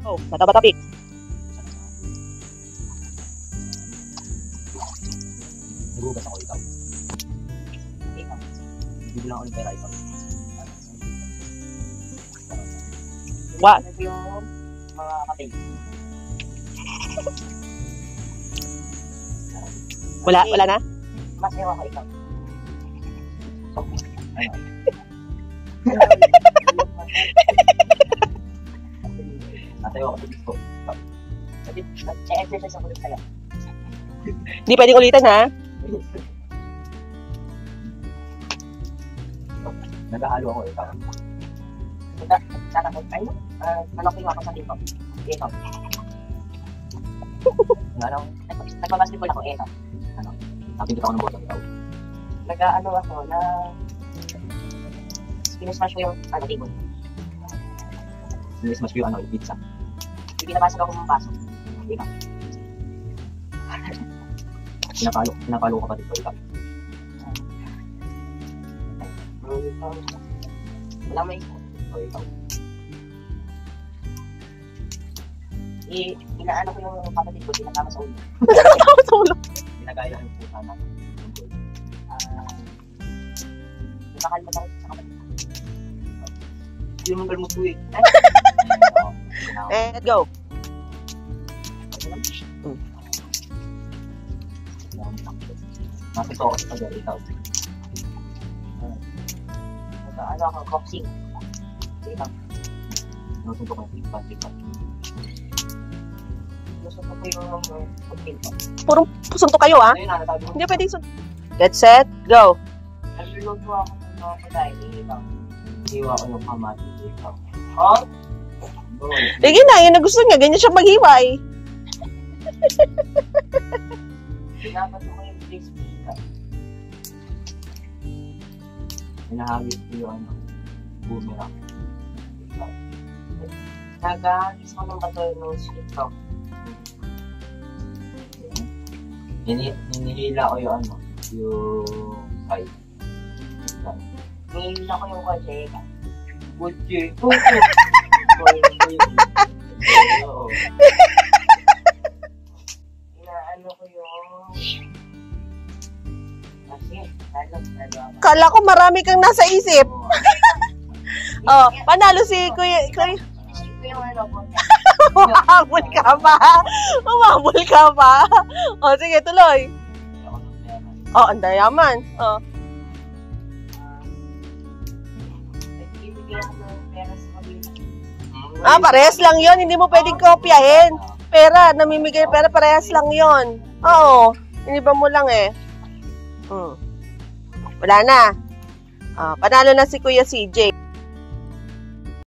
Oh, bata-bata pick. Nagugas ako ikaw. Bibigyan ako ng pera ikaw. What? Ano yung mga kapatid? Wala na? Mas ewan ko ikaw. Ano? Natayo ako sa disco. Exercise ako ulit sa'yo. Hindi pwedeng ulitan, ha? Nag-ahalo ako ikaw. Tatakot tayo. Nalaki ako sa dito. Ito. Nagbabasketball ako. Ito. Napindot ako ng bottom ikaw. Nag-ano ako na sinusmash ko yung table. Sinusmash ko yung pizza. Pinabasag ako ng baso. Ikaw. Pinapalo ka pa dito ikaw. Wala may ikaw. Inaano ko yung kapatid ko, pinakama sa ulo. Pinakama sa ulo? Pinagaya yung puta na. Nakalimat ako sa kapatid ko. Hindi naman balmot ko eh. Let's go. Nakita ako sa pagod, ikaw. Ano ako, boxing. Ikaw. Nasunto ko yung pigpat. Nasunto ko yung pagpinto. Puro sunto kayo, ha? Hindi pwedeng sunto. Get set, go. Nagluluto ako ng mga pagkain, ikaw. Hiwa ko yung kamati, ikaw. Oh! Sige na, yun na gusto niya. Ganyan siya maghiwa, eh. Pinapato ko yung crispy, ikaw. Hinahagis ko yung boomerang. Nagahagis ko ng bato ng sweet talk. Hinihila ko yung yung side. Hinihila ko yung kotse. Kotse? Inaano ko yung... Kala ko marami kang nasa isip. Oh, panalo si Kuya. Umabol ka pa. Umabol ka pa. Oh, sige, tuloy. Oh, ang dayaman. Oh. Parehas lang yon. Hindi mo pwedeng kopyahin. Pera, namimigay pera, parehas lang yon. Oo. Iniba mo lang eh. Wala na. Panalo na si Kuya CJ.